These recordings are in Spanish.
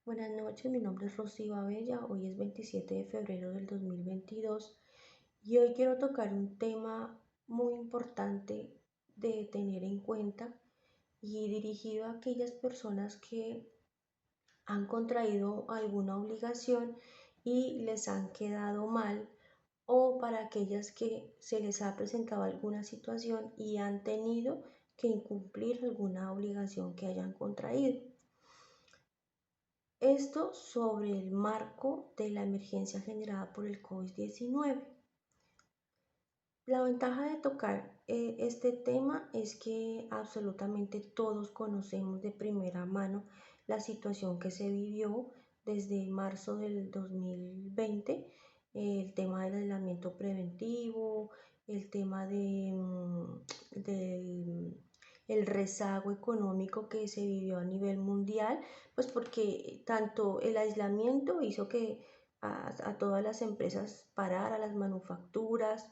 Buenas noches, mi nombre es Rocío Abella, hoy es 27 de febrero del 2022 y hoy quiero tocar un tema muy importante de tener en cuenta y dirigido a aquellas personas que han contraído alguna obligación y les han quedado mal, o para aquellas que se les ha presentado alguna situación y han tenido que incumplir alguna obligación que hayan contraído. Esto sobre el marco de la emergencia generada por el COVID-19. La ventaja de tocar este tema es que absolutamente todos conocemos de primera mano la situación que se vivió desde marzo del 2020, el tema del aislamiento preventivo, el tema del el rezago económico que se vivió a nivel mundial, pues porque tanto el aislamiento hizo que a todas las empresas pararan, las manufacturas,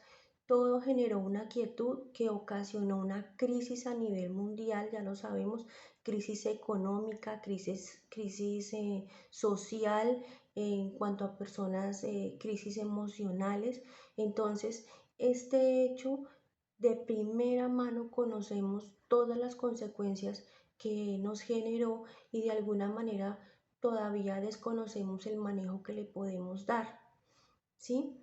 todo generó una quietud que ocasionó una crisis a nivel mundial, ya lo sabemos, crisis económica, crisis social, en cuanto a personas, crisis emocionales. Entonces, este hecho de primera mano conocemos todas las consecuencias que nos generó y de alguna manera todavía desconocemos el manejo que le podemos dar, ¿sí?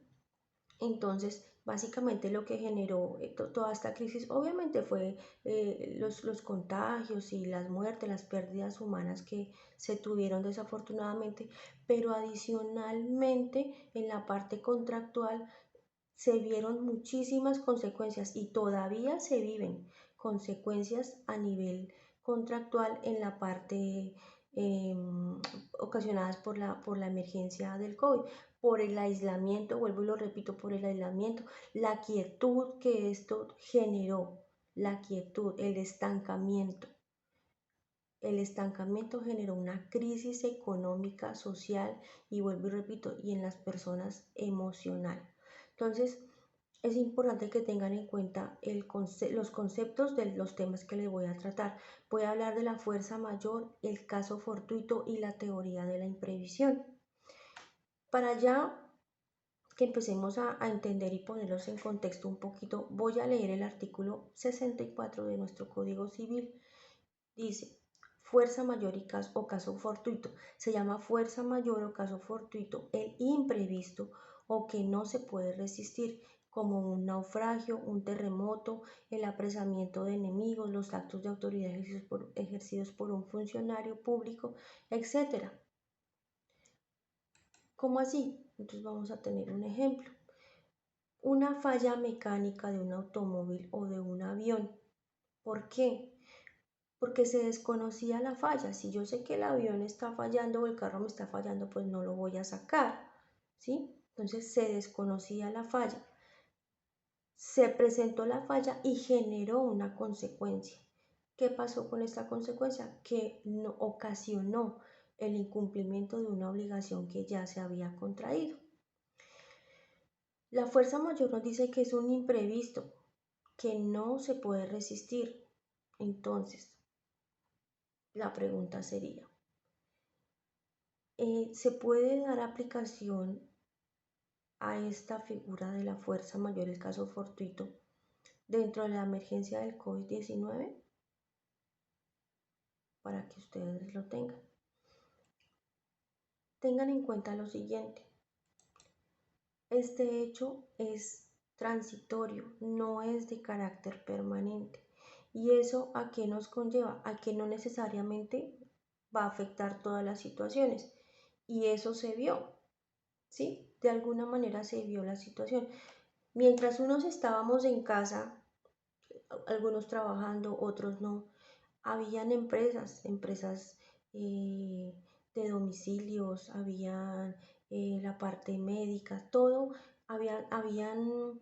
Entonces, básicamente lo que generó toda esta crisis, obviamente fue los contagios y las muertes, las pérdidas humanas que se tuvieron desafortunadamente, pero adicionalmente en la parte contractual se vieron muchísimas consecuencias y todavía se viven consecuencias a nivel contractual en la parte eh, ocasionadas por la emergencia del COVID, por el aislamiento, vuelvo y lo repito, por el aislamiento, la quietud que esto generó, la quietud, el estancamiento. El estancamiento generó una crisis económica, social y vuelvo y repito, y en las personas emocional. Entonces, es importante que tengan en cuenta los conceptos de los temas que les voy a tratar. Voy a hablar de la fuerza mayor, el caso fortuito y la teoría de la imprevisión. Para ya que empecemos a entender y ponerlos en contexto un poquito, voy a leer el artículo 64 de nuestro Código Civil. Dice, fuerza mayor o caso fortuito. Se llama fuerza mayor o caso fortuito el imprevisto o que no se puede resistir, como un naufragio, un terremoto, el apresamiento de enemigos, los actos de autoridad ejercidos por un funcionario público, etc. ¿Cómo así? Entonces vamos a tener un ejemplo. Una falla mecánica de un automóvil o de un avión. ¿Por qué? Porque se desconocía la falla. Si yo sé que el avión está fallando o el carro me está fallando, pues no lo voy a sacar, ¿sí? Entonces se desconocía la falla. Se presentó la falla y generó una consecuencia. ¿Qué pasó con esta consecuencia? Que no ocasionó el incumplimiento de una obligación que ya se había contraído. La fuerza mayor nos dice que es un imprevisto, que no se puede resistir. Entonces, la pregunta sería, ¿se puede dar aplicación a esta figura de la fuerza mayor, el caso fortuito, dentro de la emergencia del COVID-19? Para que ustedes lo tengan. Tengan en cuenta lo siguiente, este hecho es transitorio, no es de carácter permanente. ¿Y eso a qué nos conlleva? A que no necesariamente va a afectar todas las situaciones. Y eso se vio, ¿sí? De alguna manera se vio la situación. Mientras unos estábamos en casa, algunos trabajando, otros no, habían empresas de domicilios, habían la parte médica, todo, habían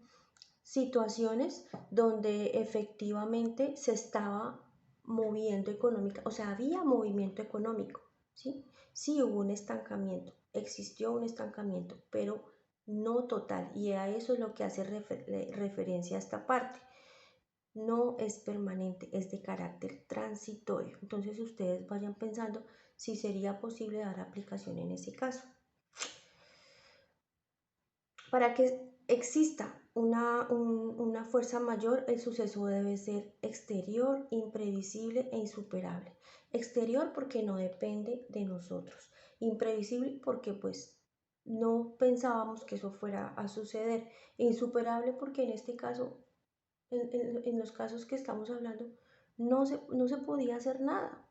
situaciones donde efectivamente se estaba moviendo económica, o sea, había movimiento económico, ¿sí? Sí hubo un estancamiento, existió un estancamiento, pero no total, y a eso es lo que hace referencia a esta parte. No es permanente, es de carácter transitorio. Entonces ustedes vayan pensando si sería posible dar aplicación en ese caso. Para que exista una fuerza mayor, el suceso debe ser exterior, imprevisible e insuperable. Exterior porque no depende de nosotros. Imprevisible porque pues no pensábamos que eso fuera a suceder. E insuperable porque en este caso, en los casos que estamos hablando, no se podía hacer nada.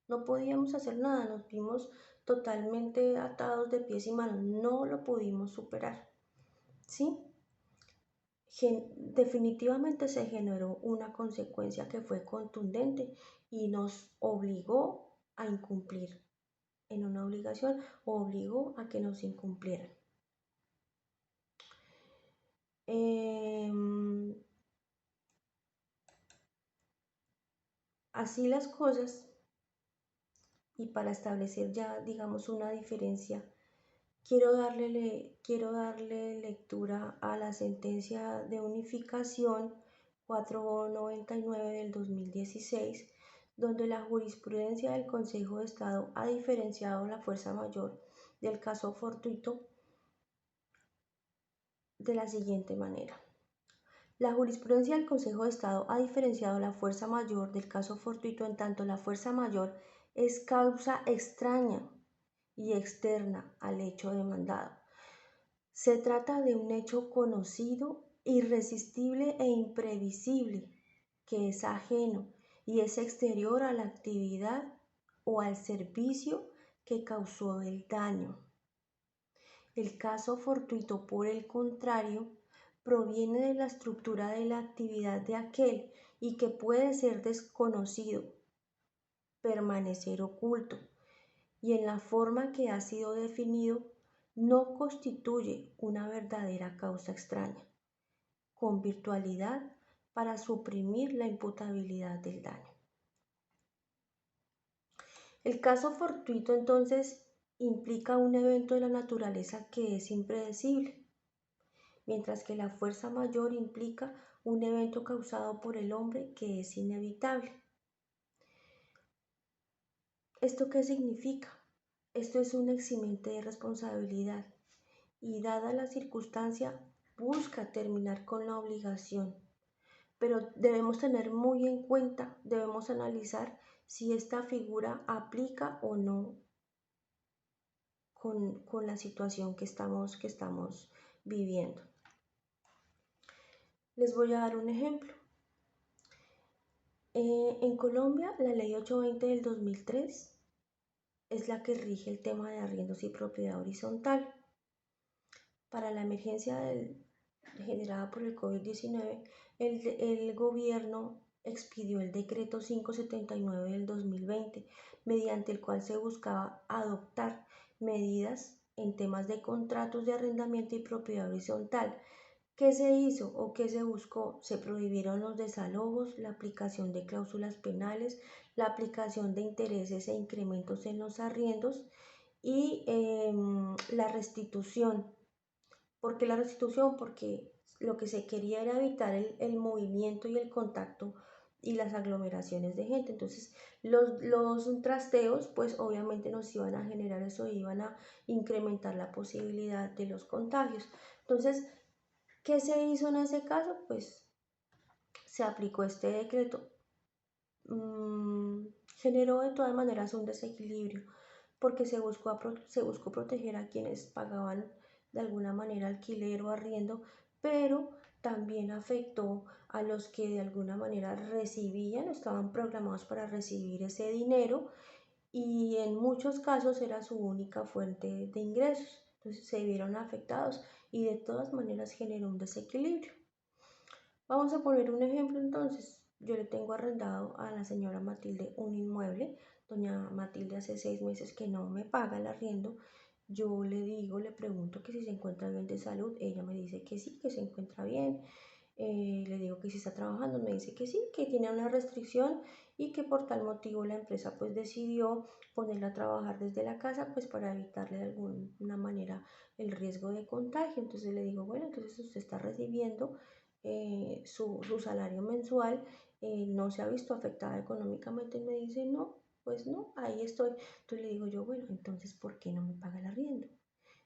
No podíamos hacer nada. Nos vimos totalmente atados de pies y manos. No lo pudimos superar. ¿Sí? Definitivamente se generó una consecuencia que fue contundente y nos obligó a incumplir en una obligación, obligó a que nos incumplieran. Así las cosas, y para establecer ya, digamos, una diferencia, quiero darle lectura a la sentencia de unificación 499 del 2016, donde la jurisprudencia del Consejo de Estado ha diferenciado la fuerza mayor del caso fortuito de la siguiente manera. La jurisprudencia del Consejo de Estado ha diferenciado la fuerza mayor del caso fortuito en tanto la fuerza mayor es causa extraña y externa al hecho demandado. Se trata de un hecho conocido, irresistible e imprevisible, que es ajeno y es exterior a la actividad o al servicio que causó el daño. El caso fortuito, por el contrario, proviene de la estructura de la actividad de aquel y que puede ser desconocido, permanecer oculto, y en la forma que ha sido definido no constituye una verdadera causa extraña, con virtualidad para suprimir la imputabilidad del daño. El caso fortuito entonces implica un evento de la naturaleza que es impredecible, mientras que la fuerza mayor implica un evento causado por el hombre que es inevitable. ¿Esto qué significa? Esto es un eximente de responsabilidad y dada la circunstancia busca terminar con la obligación. Pero debemos tener muy en cuenta, debemos analizar si esta figura aplica o no con la situación que estamos viviendo. Les voy a dar un ejemplo. En Colombia, la ley 820 del 2003 es la que rige el tema de arriendos y propiedad horizontal. Para la emergencia generada por el COVID-19, el gobierno expidió el decreto 579 del 2020, mediante el cual se buscaba adoptar medidas en temas de contratos de arrendamiento y propiedad horizontal. ¿Qué se hizo o qué se buscó? Se prohibieron los desalojos, la aplicación de cláusulas penales, la aplicación de intereses e incrementos en los arriendos y la restitución. ¿Por qué la restitución? Porque lo que se quería era evitar el movimiento y el contacto y las aglomeraciones de gente. Entonces, los trasteos, pues obviamente nos iban a generar eso, iban a incrementar la posibilidad de los contagios. Entonces, ¿qué se hizo en ese caso? Pues se aplicó este decreto. Generó de todas maneras un desequilibrio porque se buscó proteger a quienes pagaban de alguna manera alquiler o arriendo, pero también afectó a los que de alguna manera recibían, estaban programados para recibir ese dinero y en muchos casos era su única fuente de ingresos. Entonces se vieron afectados y de todas maneras generó un desequilibrio. Vamos a poner un ejemplo entonces. Yo le tengo arrendado a la señora Matilde un inmueble. Doña Matilde hace 6 meses que no me paga el arriendo. Yo le pregunto que si se encuentra bien de salud. Ella me dice que sí, que se encuentra bien. Le digo que si está trabajando, me dice que sí, que tiene una restricción y que por tal motivo la empresa pues decidió ponerla a trabajar desde la casa pues para evitarle de alguna manera el riesgo de contagio. Entonces le digo, bueno, entonces usted está recibiendo su salario mensual, no se ha visto afectada económicamente. Y me dice, no, pues no, ahí estoy. Entonces le digo yo, bueno, entonces, ¿por qué no me paga el arriendo?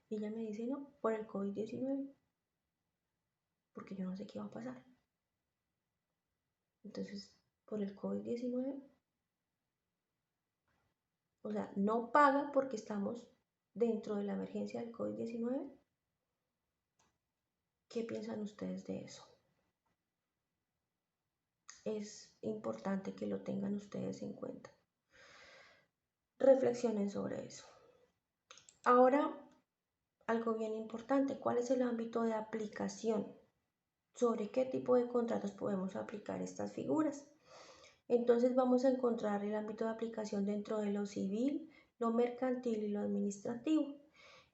Y ella me dice, no, por el COVID-19, porque yo no sé qué va a pasar. Entonces, por el COVID-19, o sea, no paga porque estamos dentro de la emergencia del COVID-19. ¿Qué piensan ustedes de eso? Es importante que lo tengan ustedes en cuenta. Reflexionen sobre eso. Ahora, algo bien importante, ¿cuál es el ámbito de aplicación? ¿Sobre qué tipo de contratos podemos aplicar estas figuras? Entonces vamos a encontrar el ámbito de aplicación dentro de lo civil, lo mercantil y lo administrativo.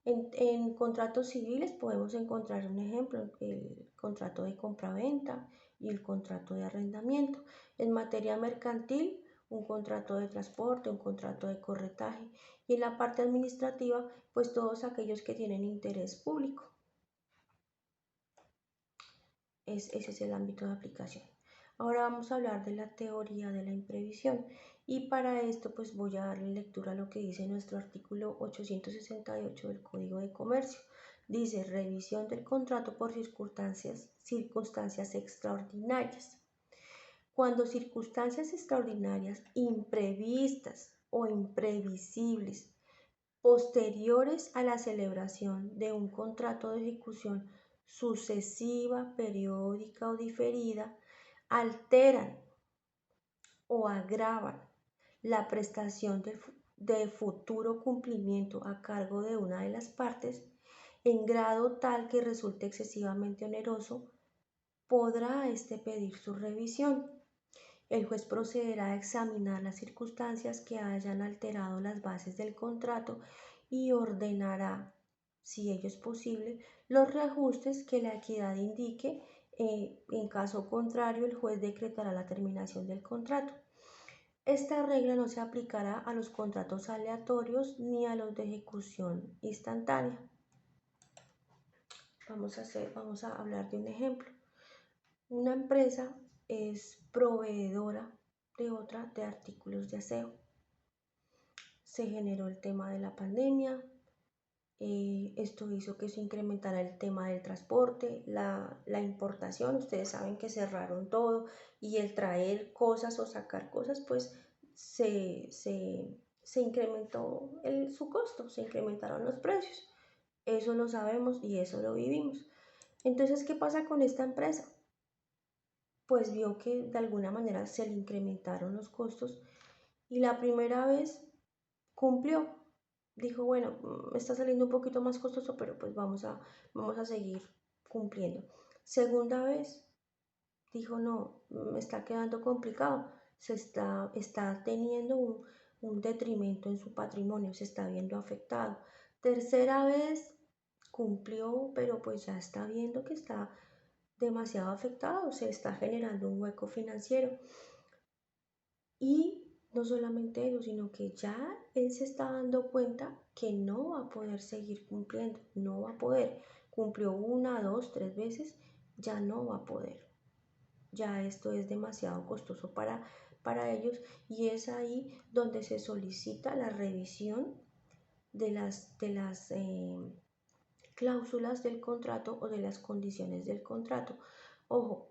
En contratos civiles podemos encontrar un ejemplo, el contrato de compraventa y el contrato de arrendamiento. En materia mercantil, un contrato de transporte, un contrato de corretaje. Y en la parte administrativa, pues todos aquellos que tienen interés público. Ese es el ámbito de aplicación. Ahora vamos a hablar de la teoría de la imprevisión y para esto pues voy a darle lectura a lo que dice nuestro artículo 868 del Código de Comercio. Dice revisión del contrato por circunstancias extraordinarias. Cuando circunstancias extraordinarias, imprevistas o imprevisibles, posteriores a la celebración de un contrato de ejecución sucesiva, periódica o diferida, alteran o agravan la prestación de futuro cumplimiento a cargo de una de las partes en grado tal que resulte excesivamente oneroso, podrá éste pedir su revisión. El juez procederá a examinar las circunstancias que hayan alterado las bases del contrato y ordenará, si ello es posible, los reajustes que la equidad indique. En caso contrario, el juez decretará la terminación del contrato. Esta regla no se aplicará a los contratos aleatorios ni a los de ejecución instantánea. Vamos a hablar de un ejemplo. Una empresa es proveedora de otra de artículos de aseo. Se generó el tema de la pandemia, esto hizo que se incrementara el tema del transporte, la importación. Ustedes saben que cerraron todo y el traer cosas o sacar cosas, pues se incrementó su costo, se incrementaron los precios. Eso lo sabemos y eso lo vivimos. Entonces, ¿qué pasa con esta empresa? Pues vio que de alguna manera se le incrementaron los costos y la primera vez cumplió. Dijo, bueno, me está saliendo un poquito más costoso, pero pues vamos a seguir cumpliendo. Segunda vez, dijo, no, me está quedando complicado. Está teniendo un detrimento en su patrimonio, se está viendo afectado. Tercera vez, cumplió, pero pues ya está viendo que está demasiado afectado, se está generando un hueco financiero. Y no solamente eso, sino que ya él se está dando cuenta que no va a poder seguir cumpliendo, no va a poder. Cumplió una, dos, tres veces, ya no va a poder. Ya esto es demasiado costoso para ellos y es ahí donde se solicita la revisión de las cláusulas del contrato o de las condiciones del contrato. Ojo,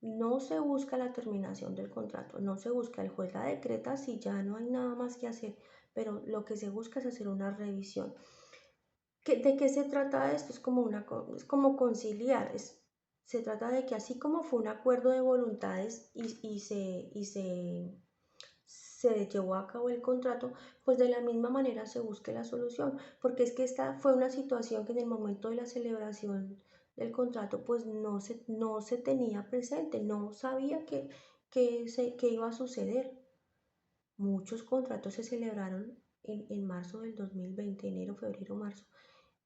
no se busca la terminación del contrato, no se busca, el juez la decreta si ya no hay nada más que hacer, pero lo que se busca es hacer una revisión. ¿De qué se trata esto? Es como conciliar, se trata de que así como fue un acuerdo de voluntades se llevó a cabo el contrato, pues de la misma manera se busque la solución, porque es que esta fue una situación que en el momento de la celebración del contrato pues no se tenía presente, no sabía que iba a suceder. Muchos contratos se celebraron en marzo del 2020, enero, febrero, marzo,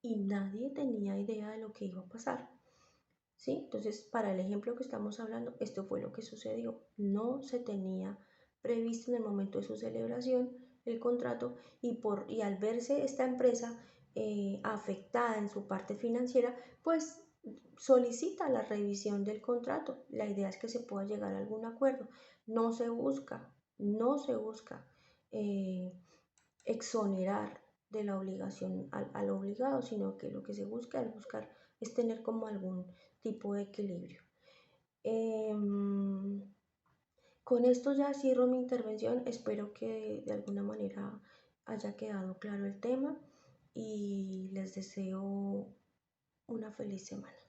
y nadie tenía idea de lo que iba a pasar. ¿Sí? Entonces, para el ejemplo que estamos hablando, esto fue lo que sucedió. No se tenía previsto en el momento de su celebración el contrato y al verse esta empresa afectada en su parte financiera, pues solicita la revisión del contrato. La idea es que se pueda llegar a algún acuerdo. No se busca eh, exonerar de la obligación al obligado, sino que lo que se busca es tener como algún tipo de equilibrio. Em, con esto ya cierro mi intervención, espero que de alguna manera haya quedado claro el tema y les deseo una feliz semana.